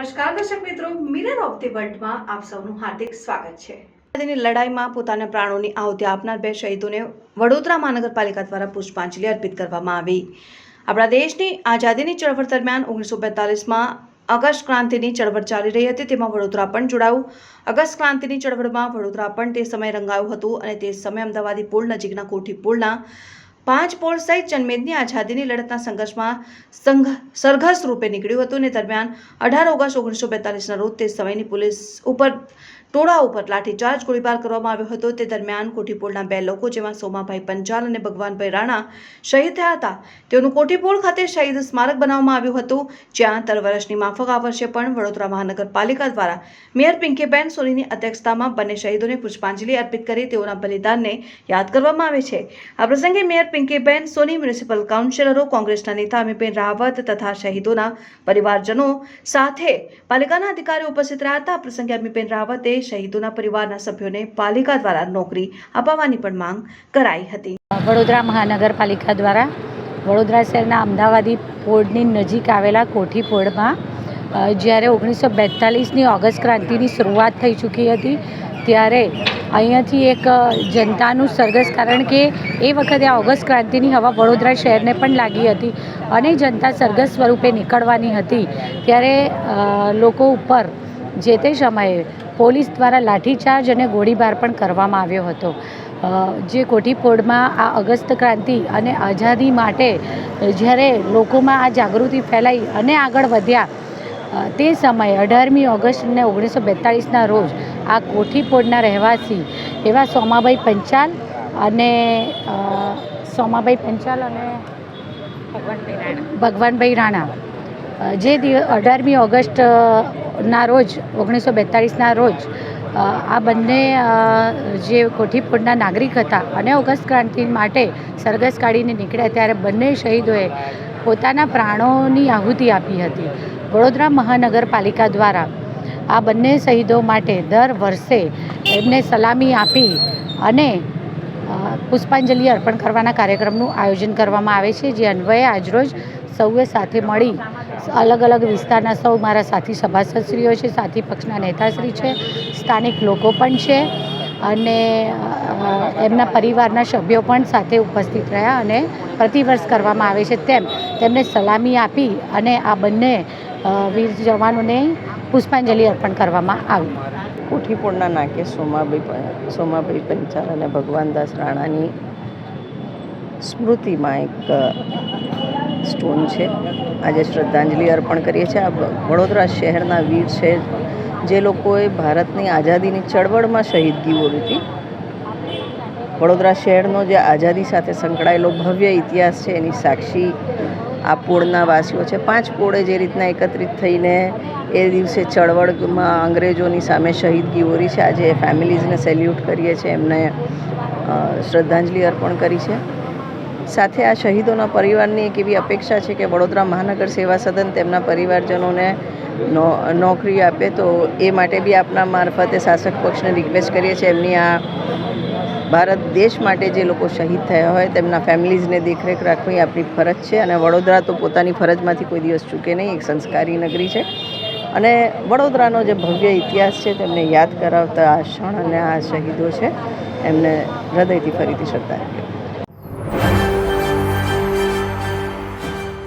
નમસ્કાર દર્શક મિત્રો, મિરર ઓફ ધી વર્લ્ડમાં આપ સૌનું હાર્દિક સ્વાગત છે। આઝાદીની લડાઈમાં પોતાના પ્રાણોની આહુતિ આપનાર બે શહીદોને વડોદરા મહાનગરપાલિકા દ્વારા પુષ્પાંજલિ અર્પિત કરવામાં આવી। આપણા દેશની આઝાદીની ચળવળ દરમિયાન 1942માં અગસ્ટ ક્રાંતિની ચળવળ ચાલી રહી હતી, તેમાં વડોદરા પણ જોડાયું। અગસ્ટ ક્રાંતિની ચળવળમાં વડોદરા પણ તે સમયે રંગાયું હતું અને તે સમયે અમદાવાદી પુલ નજીકના કોઠી પુલના 5 પોળ સહિત જનમેદની આઝાદીની લડતના સંઘર્ષમાં સરઘસ રૂપે નીકળ્યું હતું અને દરમિયાન 18 ઓગસ્ટ 1942ના રોજ તે સમયની પોલીસ ઉપર ટોળા ઉપર લાઠીચાર્જ ગોળીબાર કરવામાં આવ્યો હતો। તે દરમિયાન કોઠીપોળના 2 લોકો જેમાં સોમાભાઈ પંચાલ અને ભગવાનભાઈ રાણા શહીદ થયા હતા। તેઓનું કોઠીપોળ ખાતે શહીદ સ્મારક બનાવવામાં આવ્યું હતું, જ્યાં દર વર્ષની માફક આ વર્ષે પણ વડોદરા મહાનગરપાલિકા દ્વારા મેયર પિંકીબેન સોનીની અધ્યક્ષતામાં બંને શહીદોને પુષ્પાંજલિ અર્પિત કરી તેઓના બલિદાનને યાદ કરવામાં આવે છે। આ પ્રસંગે મેયર પિંકીબેન સોની, મ્યુનિસિપલ કાઉન્સિલરો, કોંગ્રેસના નેતા અમીબેન રાવત તથા શહીદોના પરિવારજનો સાથે પાલિકાના અધિકારીઓ ઉપસ્થિત રહ્યા હતા। આ પ્રસંગે અમીબેન રાવતે શહીદોના પરિવારના સભ્યોને પાલિકા દ્વારા નોકરી અપાવવાની પણ માંગ કરાઈ હતી। વડોદરા મહાનગરપાલિકા દ્વારા વડોદરા શહેરના અમદાવાદી પોળની નજીક આવેલા કોઠીપોળમાં જ્યારે 1942ની ઓગસ્ટ ક્રાંતિની શરૂઆત થઈ ચૂકી હતી, ત્યારે અહીંયાથી એક જનતાનું સરઘસ, કારણ કે એ વખતે આ ઓગસ્ટ ક્રાંતિની હવા વડોદરા શહેરને પણ લાગી હતી અને જનતા સરઘસ સ્વરૂપે નીકળવાની હતી, ત્યારે લોકો ઉપર જે તે સમયે પોલીસ દ્વારા લાઠીચાર્જ અને ગોળીબાર પણ કરવામાં આવ્યો હતો। જે કોઠીપોળમાં આ અગસ્ત ક્રાંતિ અને આઝાદી માટે જ્યારે લોકોમાં આ જાગૃતિ ફેલાઈ અને આગળ વધ્યા, તે સમયે 18મી ઓગસ્ટ 1942ના રોજ આ કોઠીપોળના રહેવાસી એવા સોમાભાઈ પંચાલ અને ભગવાનભાઈ રાણા, જે 18મી ઓગસ્ટના રોજ 1942ના રોજ આ બંને જે કોઠીપોળના નાગરિક હતા અને ઓગસ્ટ ક્રાંતિ માટે સરઘસ કાઢીને નીકળ્યા, ત્યારે બંને શહીદોએ પોતાના પ્રાણોની આહુતિ આપી હતી। વડોદરા મહાનગરપાલિકા દ્વારા આ બંને શહીદો માટે દર વર્ષે એમને સલામી આપી અને પુષ્પાંજલિ અર્પણ કરવાના કાર્યક્રમનું આયોજન કરવામાં આવે છે, જે અન્વયે આજરોજ સૌએ સાથે મળી અલગ અલગ વિસ્તારના સૌ મારા સાથી સભાસદશ્રીઓ છે, સાથી પક્ષના નેતાશ્રી છે, સ્થાનિક લોકો પણ છે અને એમના પરિવારના સભ્યો પણ સાથે ઉપસ્થિત રહ્યા અને પ્રતિવર્ષ કરવામાં આવે છે તેમ તેમને સલામી આપી અને આ બંને વીર જવાનોને પુષ્પાંજલિ અર્પણ કરવામાં આવી। કોઠીપોળના નાકે સોમાભાઈ પંચાલ અને ભગવાનદાસ રાણાની સ્મૃતિમાં એક સ્ટોન છે। આજે શ્રદ્ધાંજલિ અર્પણ કરીએ છીએ। આ વડોદરા શહેરના વીર છે, જે લોકોએ ભારતની આઝાદીની ચળવળમાં શહીદગીઓ લીધી। વડોદરા શહેરનો જે આઝાદી સાથે સંકળાયેલો ભવ્ય ઇતિહાસ છે, એની સાક્ષી આ પોળના વાસીઓ છે। 5 પોળે જે રીતના એકત્રિત થઈને એ દિવસે ચળવળમાં અંગ્રેજોની સામે શહીદગી ઓરી છે, આજે એ ફેમિલીઝને સેલ્યુટ કરીએ છીએ, એમને શ્રદ્ધાંજલિ અર્પણ કરી છે। સાથે આ શહીદોના પરિવારની એક એવી અપેક્ષા છે કે વડોદરા મહાનગર સેવા સદન તેમના પરિવારજનોને નોકરી આપે, તો એ માટે બી આપના મારફતે શાસક પક્ષને રિક્વેસ્ટ કરીએ છીએ, એમની આ ભારત દેશ માટે જે લોકો શહીદ થયા હોય તેમના ફેમિલીઝને દેખરેખ રાખવી આપણી ફરજ છે અને વડોદરા તો પોતાની ફરજમાંથી કોઈ દિવસ ચૂકે નહીં। એક સંસ્કારી નગરી છે અને વડોદરાનો જે ભવ્ય ઇતિહાસ છે તેમને યાદ કરાવતા આ ક્ષણ અને આ શહીદો છે, એમને હૃદયથી ફરીથી શ્રદ્ધાંજલિ।